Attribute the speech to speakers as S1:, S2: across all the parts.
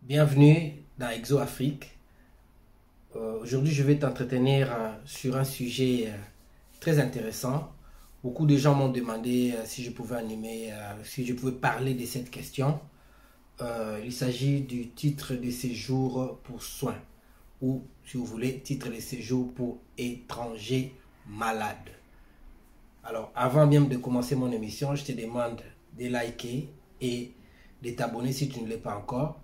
S1: Bienvenue dans Exo Afrique. Aujourd'hui, je vais t'entretenir sur un sujet très intéressant. Beaucoup de gens m'ont demandé si je pouvais animer, si je pouvais parler de cette question. Il s'agit du titre de séjour pour soins ou, si vous voulez, titre de séjour pour étrangers malades. Alors, avant même de commencer mon émission, je te demande de liker et de t'abonner si tu ne l'es pas encore.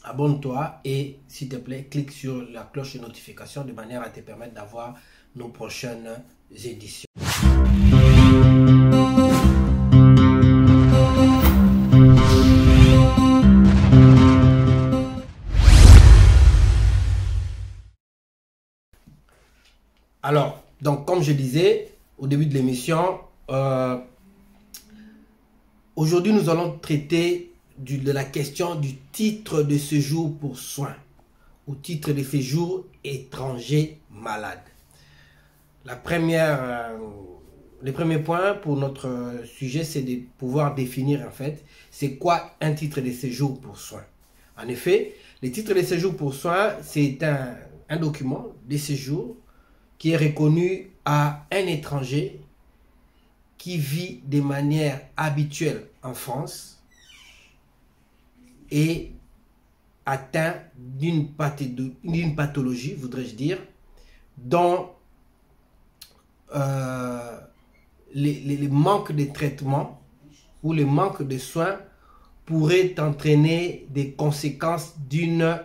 S1: Abonne-toi et, s'il te plaît, clique sur la cloche de notification de manière à te permettre d'avoir nos prochaines éditions. Alors, donc, comme je disais au début de l'émission, aujourd'hui, nous allons traiter de la question du titre de séjour pour soins ou titre de séjour étranger malade. Le premier point pour notre sujet, c'est de pouvoir définir en fait, c'est quoi un titre de séjour pour soins. En effet, le titre de séjour pour soins, c'est un document de séjour qui est reconnu à un étranger qui vit de manière habituelle en France et atteint d'une pathologie, voudrais-je dire, dont les manques de traitement ou le manque de soins pourraient entraîner des conséquences d'une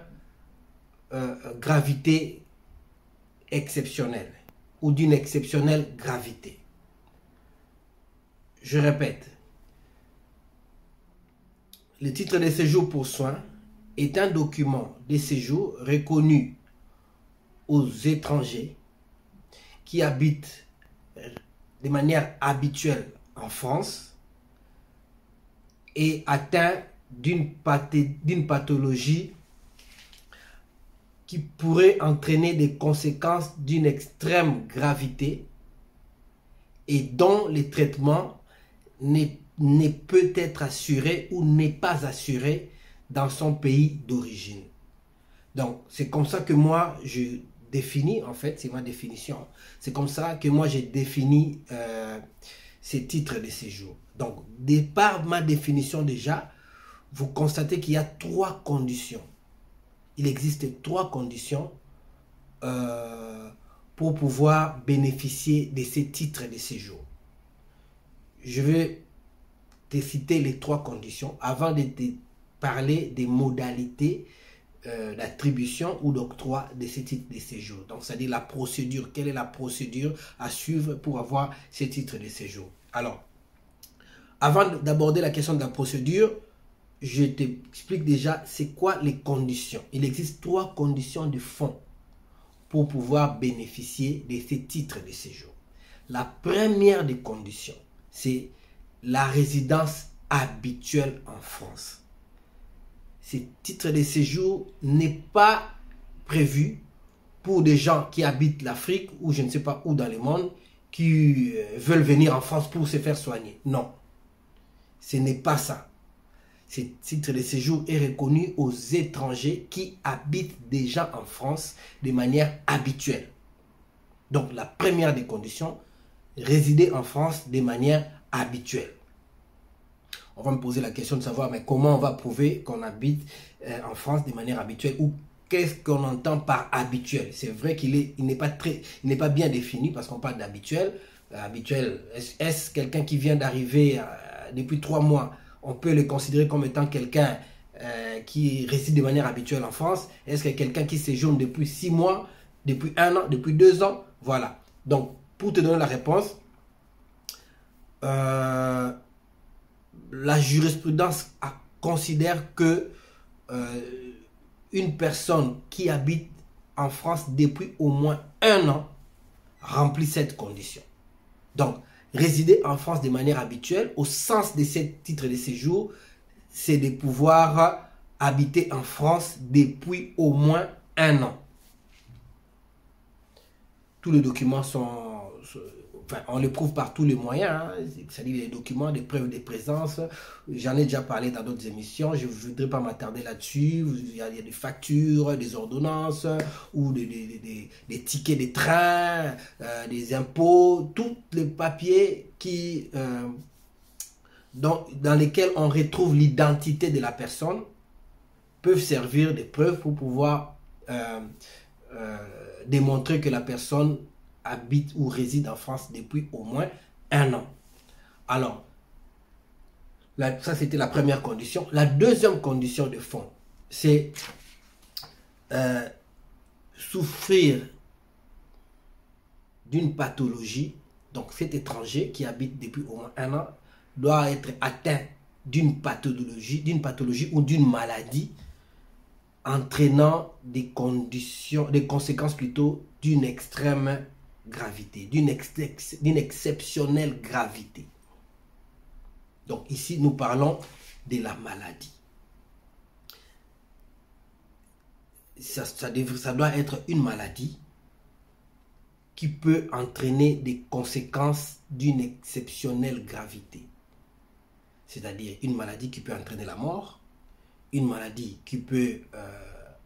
S1: gravité exceptionnelle ou d'une exceptionnelle gravité. Je répète, le titre de séjour pour soins est un document de séjour reconnu aux étrangers qui habitent de manière habituelle en France et atteints d'une pathologie qui pourrait entraîner des conséquences d'une extrême gravité et dont le traitement ne peut être assuré ou n'est pas assuré dans son pays d'origine. Donc, c'est comme ça que moi, je définis, en fait, c'est ma définition. C'est comme ça que moi, j'ai défini ces titres de séjour. Donc, par ma définition déjà, vous constatez qu'il y a trois conditions. Il existe trois conditions pour pouvoir bénéficier de ces titres de séjour. Je vais te citer les trois conditions avant de te parler des modalités d'attribution ou d'octroi de ces titres de séjour. Donc, c'est-à-dire la procédure. Quelle est la procédure à suivre pour avoir ces titres de séjour? Alors, avant d'aborder la question de la procédure, je t'explique déjà c'est quoi les conditions. Il existe trois conditions de fond pour pouvoir bénéficier de ces titres de séjour. La première des conditions, c'est la résidence habituelle en France. Ce titre de séjour n'est pas prévu pour des gens qui habitent l'Afrique ou je ne sais pas où dans le monde qui veulent venir en France pour se faire soigner. Non, ce n'est pas ça. Ce titre de séjour est reconnu aux étrangers qui habitent déjà en France de manière habituelle. Donc la première des conditions, résider en France de manière habituelle. On va me poser la question de savoir mais comment on va prouver qu'on habite en France de manière habituelle ou qu'est-ce qu'on entend par habituel. C'est vrai qu'il n'est pas bien défini parce qu'on parle d'habituel. Habituel, est-ce quelqu'un qui vient d'arriver depuis 3 mois, on peut le considérer comme étant quelqu'un qui réside de manière habituelle en France? Est-ce que quelqu'un qui séjourne depuis 6 mois, depuis 1 an, depuis 2 ans? Voilà. Donc, pour te donner la réponse, la jurisprudence considère que une personne qui habite en France depuis au moins 1 an remplit cette condition. Donc, résider en France de manière habituelle, au sens de ce titre de séjour, c'est de pouvoir habiter en France depuis au moins 1 an. Tous les documents sont enfin, on le prouve par tous les moyens, hein, c'est-à-dire les documents, des preuves de présence. J'en ai déjà parlé dans d'autres émissions, je ne voudrais pas m'attarder là-dessus. Il y a des factures, des ordonnances, ou des tickets de train, des impôts, tous les papiers dans lesquels on retrouve l'identité de la personne peuvent servir de preuves pour pouvoir démontrer que la personne habite ou réside en France depuis au moins 1 an. Alors, ça c'était la première condition. La deuxième condition de fond, c'est souffrir d'une pathologie. Donc cet étranger qui habite depuis au moins 1 an doit être atteint d'une pathologie ou d'une maladie entraînant des conséquences plutôt d'une extrême gravité, d'une exceptionnelle gravité. Donc ici, nous parlons de la maladie. Ça doit être une maladie qui peut entraîner des conséquences d'une exceptionnelle gravité. C'est-à-dire une maladie qui peut entraîner la mort, une maladie qui peut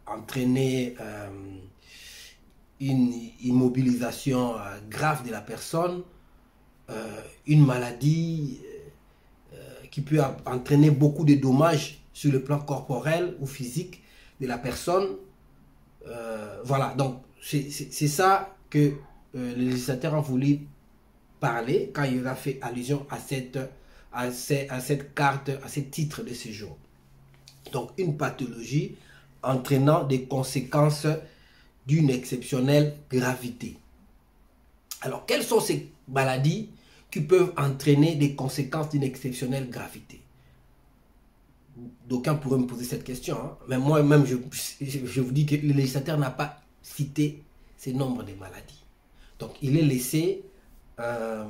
S1: entraîner une immobilisation grave de la personne, une maladie qui peut entraîner beaucoup de dommages sur le plan corporel ou physique de la personne. Voilà, donc c'est ça que le législateur a voulu parler quand il a fait allusion à cette carte, à ce titre de séjour. Donc une pathologie entraînant des conséquences d'une exceptionnelle gravité. Alors, quelles sont ces maladies qui peuvent entraîner des conséquences d'une exceptionnelle gravité? D'aucuns pourraient me poser cette question, hein? Mais moi-même, je vous dis que le législateur n'a pas cité ces nombres de maladies. Donc, il est laissé à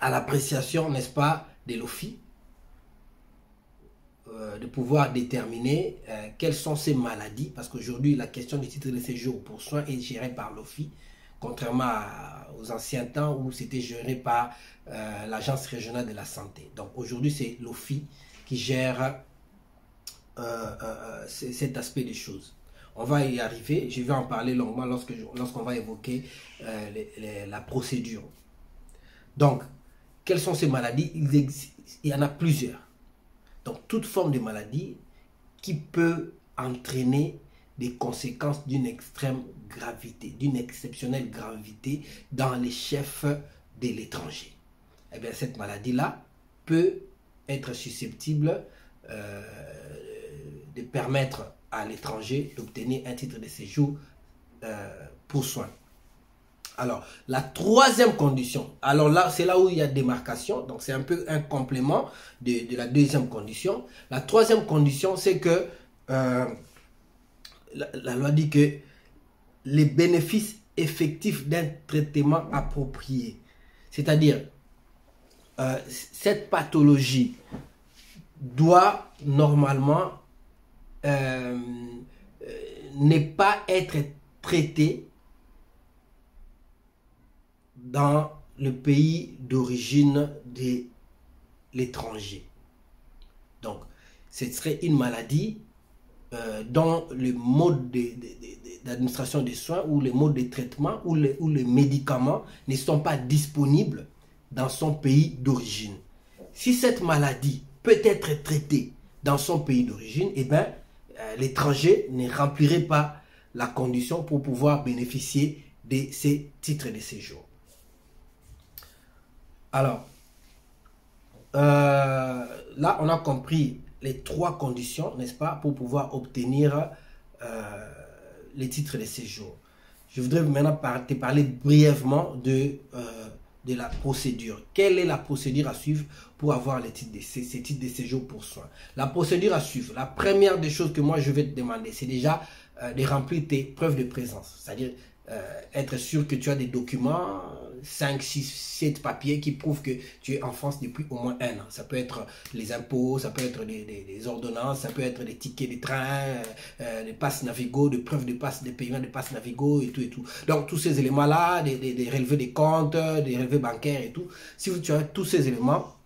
S1: l'appréciation, n'est-ce pas, de l'OFII, de pouvoir déterminer quelles sont ces maladies, parce qu'aujourd'hui la question du titre de séjour pour soins est gérée par l'OFII, contrairement aux anciens temps où c'était géré par l'Agence régionale de la santé. Donc aujourd'hui c'est l'OFII qui gère cet aspect des choses. On va y arriver, je vais en parler longuement lorsqu'on va évoquer la procédure. Donc, quelles sont ces maladies? Il y en a plusieurs. Donc, toute forme de maladie qui peut entraîner des conséquences d'une extrême gravité, d'une exceptionnelle gravité dans les chefs de l'étranger. Eh bien, cette maladie-là peut être susceptible de permettre à l'étranger d'obtenir un titre de séjour pour soins. Alors, la troisième condition, alors là, c'est là où il y a démarcation, donc c'est un peu un complément de la deuxième condition. La troisième condition, c'est que la loi dit que les bénéfices effectifs d'un traitement approprié, c'est-à-dire cette pathologie doit normalement ne pas être traitée dans le pays d'origine de l'étranger. Donc, ce serait une maladie dont le mode d'administration des soins ou les modes de traitement ou les médicaments ne sont pas disponibles dans son pays d'origine. Si cette maladie peut être traitée dans son pays d'origine, eh bien, l'étranger ne remplirait pas la condition pour pouvoir bénéficier de ces titres de séjour. Alors, là, on a compris les trois conditions, n'est-ce pas, pour pouvoir obtenir les titres de séjour. Je voudrais maintenant te parler brièvement de la procédure. Quelle est la procédure à suivre pour avoir ces titres de séjour pour soins? La procédure à suivre, la première des choses que moi je vais te demander, c'est déjà de remplir tes preuves de présence. C'est-à-dire être sûr que tu as des documents, 5, 6, 7 papiers qui prouvent que tu es en France depuis au moins 1 an. Ça peut être les impôts, ça peut être les ordonnances, ça peut être les tickets de train, les passes Navigo, de preuves de passes, de paiement de passes Navigo et tout et tout. Donc tous ces éléments-là, des relevés des comptes, des relevés bancaires et tout. Si tu as tous ces éléments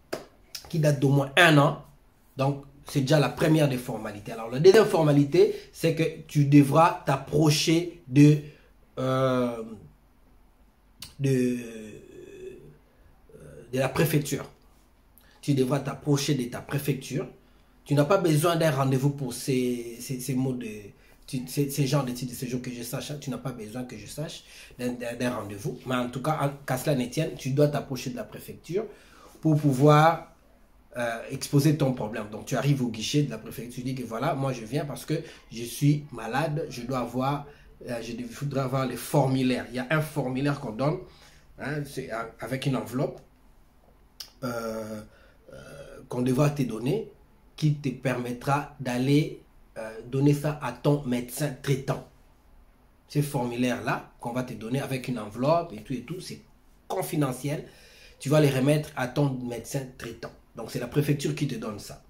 S1: qui datent d'au moins 1 an, donc c'est déjà la première des formalités. Alors la deuxième formalité, c'est que tu devras t'approcher de la préfecture. Tu devras t'approcher de ta préfecture. Tu n'as pas besoin d'un rendez-vous pour ces genres de titres de séjour que je sache. Tu n'as pas besoin que je sache d'un rendez-vous. Mais en tout cas, qu'à cela ne tienne, tu dois t'approcher de la préfecture pour pouvoir exposer ton problème. Donc tu arrives au guichet de la préfecture, tu dis que voilà, moi je viens parce que je suis malade, je dois avoir, je voudrais avoir les formulaires. Il y a un formulaire qu'on donne, hein, avec une enveloppe qu'on devra te donner, qui te permettra d'aller donner ça à ton médecin traitant. Ces formulaires-là qu'on va te donner avec une enveloppe et tout, c'est confidentiel. Tu vas les remettre à ton médecin traitant. Donc, c'est la préfecture qui te donne ça.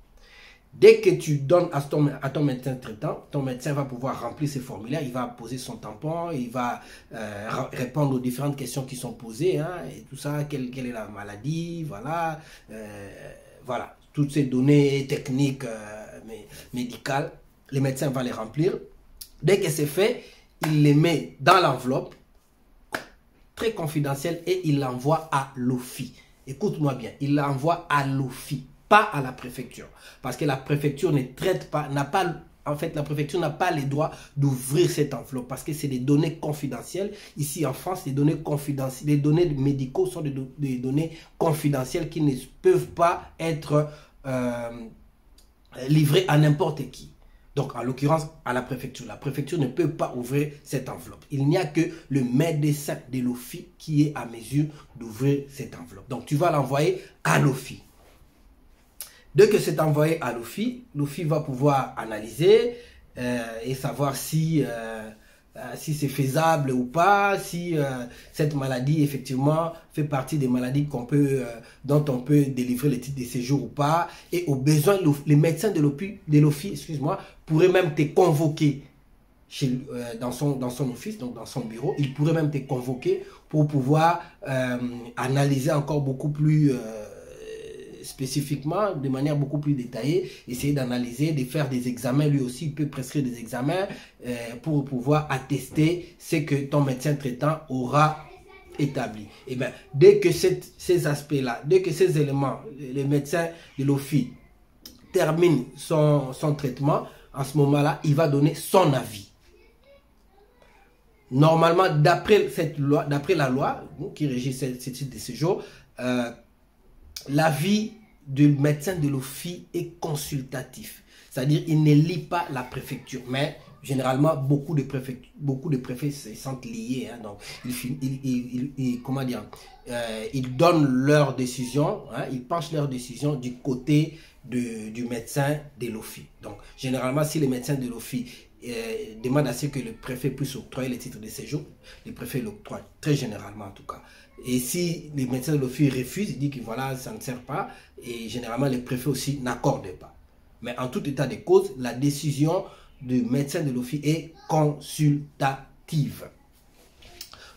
S1: Dès que tu donnes à ton médecin traitant, ton médecin va pouvoir remplir ces formulaires, il va poser son tampon, il va répondre aux différentes questions qui sont posées, hein, et tout ça, quelle est la maladie, voilà, voilà, toutes ces données techniques, médicales, les médecins vont les remplir. Dès que c'est fait, il les met dans l'enveloppe, très confidentielle, et il l'envoie à l'OFII. Écoute-moi bien, il l'envoie à l'OFII, pas à la préfecture. Parce que la préfecture ne traite pas, en fait, la préfecture n'a pas les droits d'ouvrir cette enveloppe parce que c'est des données confidentielles. Ici en France, les données confidentielles, les données médicaux sont des données confidentielles qui ne peuvent pas être livrées à n'importe qui. Donc, en l'occurrence, à la préfecture. La préfecture ne peut pas ouvrir cette enveloppe. Il n'y a que le médecin de l'OFII qui est à mesure d'ouvrir cette enveloppe. Donc, tu vas l'envoyer à l'OFII. Dès que c'est envoyé à l'OFII, l'OFII va pouvoir analyser et savoir si c'est faisable ou pas, si cette maladie effectivement fait partie des maladies dont on peut délivrer le titre de séjour ou pas. Et au besoin, les médecins de l'OFII, excuse-moi, pourraient même te convoquer dans son office, donc dans son bureau. Ils pourraient même te convoquer pour pouvoir analyser encore beaucoup plus spécifiquement, de manière beaucoup plus détaillée, essayer d'analyser, de faire des examens. Lui aussi, il peut prescrire des examens pour pouvoir attester ce que ton médecin traitant aura établi. Et bien, dès que ces aspects-là, dès que ces éléments, le médecin de l'OFII termine son traitement, en ce moment-là, il va donner son avis. Normalement, d'après la loi qui régit ce type de séjour, l'avis du médecin de l'OFII est consultatif. C'est-à-dire, il ne lit pas la préfecture. Mais généralement, beaucoup de préfets se sentent liés. Hein, donc, ils donnent leur décision, hein, ils penchent leur décision du côté du médecin de l'OFII. Donc, généralement, si les médecins de l'OFII demandent à ce que le préfet puisse octroyer les titres de séjour, les préfets l'octroient, très généralement en tout cas. Et si les médecins de l'OFII refusent, ils disent que voilà, ça ne sert pas, et généralement les préfets aussi n'accordent pas. Mais en tout état de cause, la décision du médecin de l'OFII est consultative.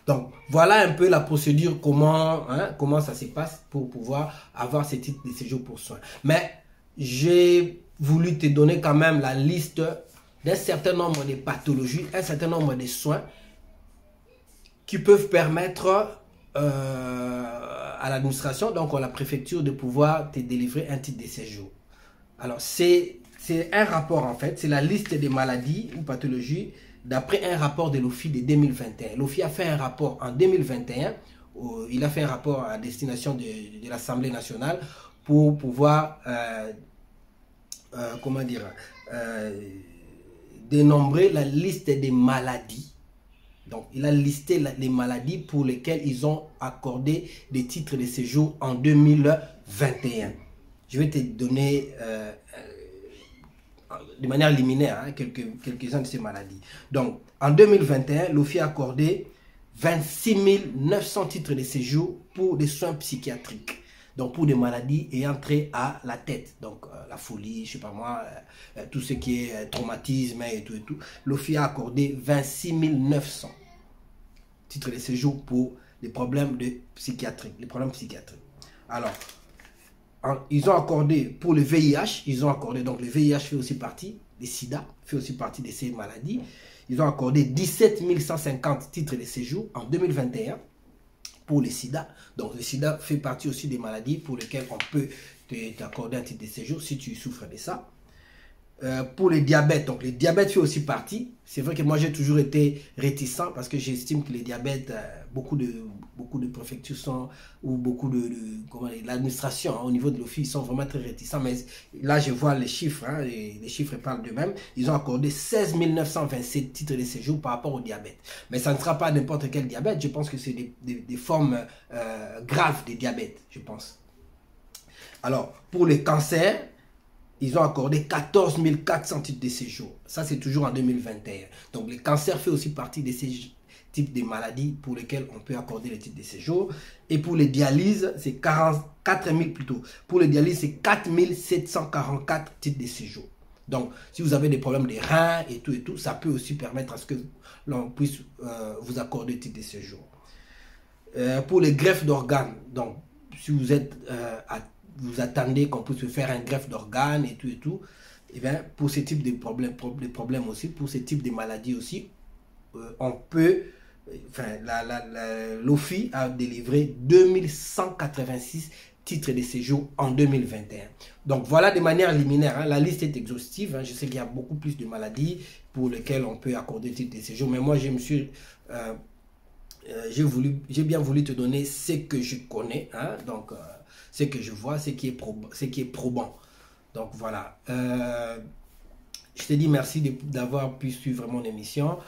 S1: Donc, voilà un peu la procédure, comment ça se passe pour pouvoir avoir ces titres de séjour pour soins. Mais j'ai voulu te donner quand même la liste d'un certain nombre de pathologies, un certain nombre de soins qui peuvent permettre à l'administration, donc à la préfecture, de pouvoir te délivrer un titre de séjour. Alors, c'est un rapport en fait, c'est la liste des maladies ou pathologies d'après un rapport de l'OFII de 2021. L'OFII a fait un rapport en 2021, il a fait un rapport à destination de l'Assemblée nationale pour pouvoir, dénombrer la liste des maladies. Donc, il a listé les maladies pour lesquelles ils ont accordé des titres de séjour en 2021. Je vais te donner de manière liminaire quelques-uns de ces maladies. Donc, en 2021, l'OFII a accordé 26 900 titres de séjour pour des soins psychiatriques. Donc pour des maladies ayant trait à la tête, donc la folie, je sais pas moi, tout ce qui est traumatisme et tout et tout. L'OFII a accordé 26 900 titres de séjour pour les problèmes psychiatriques, Alors, ils ont accordé pour le VIH, donc le VIH fait aussi partie des SIDA, fait aussi partie de ces maladies. Ils ont accordé 17 150 titres de séjour en 2021 pour le SIDA. Donc le SIDA fait partie aussi des maladies pour lesquelles on peut t'accorder un titre de séjour si tu souffres de ça. Pour le diabète, donc le diabète fait aussi partie. C'est vrai que moi j'ai toujours été réticent parce que j'estime que le diabète, beaucoup de préfectures sont, ou beaucoup de l'administration au niveau de l'OFII sont vraiment très réticents. Mais là je vois les chiffres, les chiffres parlent d'eux-mêmes. Ils ont accordé 16 927 titres de séjour par rapport au diabète. Mais ça ne sera pas n'importe quel diabète, je pense que c'est des formes graves de diabète, je pense. Alors, pour le cancer, ils ont accordé 14 400 titres de séjour. Ça, c'est toujours en 2021. Donc, le cancer fait aussi partie de ces types de maladies pour lesquelles on peut accorder les titres de séjour. Et pour les dialyses, c'est 44 000 plutôt. Pour les dialyses, c'est 4 744 titres de séjour. Donc, si vous avez des problèmes de reins et tout, ça peut aussi permettre à ce que l'on puisse vous accorder des titres de séjour. Pour les greffes d'organes, donc, si vous êtes vous attendez qu'on puisse faire un greffe d'organes et tout, et bien pour ce type de problèmes aussi, pour ce type de maladies aussi, on peut, l'OFII a délivré 2186 titres de séjour en 2021. Donc voilà de manière liminaire, la liste est exhaustive, je sais qu'il y a beaucoup plus de maladies pour lesquelles on peut accorder titre de séjour, mais moi je me suis... j'ai bien voulu te donner ce que je connais, donc ce que je vois, ce qui est probant. Donc voilà. Je te dis merci d'avoir pu suivre mon émission.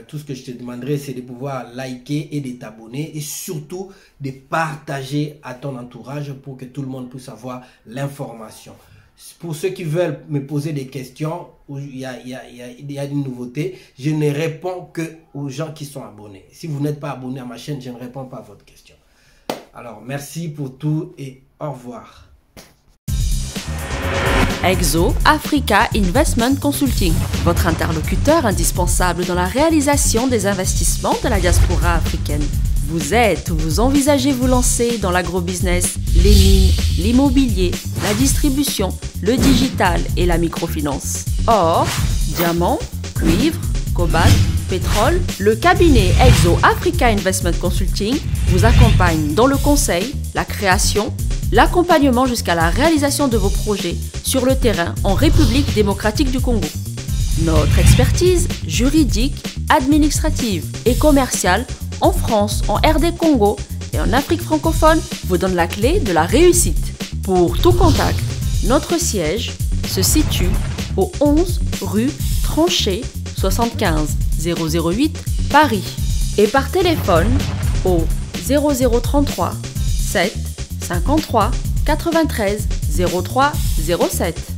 S1: Tout ce que je te demanderai, c'est de pouvoir liker et de t'abonner et surtout de partager à ton entourage pour que tout le monde puisse avoir l'information. Pour ceux qui veulent me poser des questions, il y a une nouveauté, je ne réponds que aux gens qui sont abonnés. Si vous n'êtes pas abonné à ma chaîne, je ne réponds pas à votre question. Alors, merci pour tout et au revoir.
S2: Exo Africa Investment Consulting, votre interlocuteur indispensable dans la réalisation des investissements de la diaspora africaine. Vous êtes ou vous envisagez vous lancer dans l'agrobusiness, les mines, l'immobilier, la distribution, le digital et la microfinance. Or, diamant, cuivre, cobalt, pétrole, le cabinet Exo Africa Investment Consulting vous accompagne dans le conseil, la création, l'accompagnement jusqu'à la réalisation de vos projets sur le terrain en République démocratique du Congo. Notre expertise juridique, administrative et commerciale en France, en RD Congo et en Afrique francophone vous donne la clé de la réussite. Pour tout contact, notre siège se situe au 11 rue Tranchée 75 008 Paris et par téléphone au 0033 7 53 93 03 07.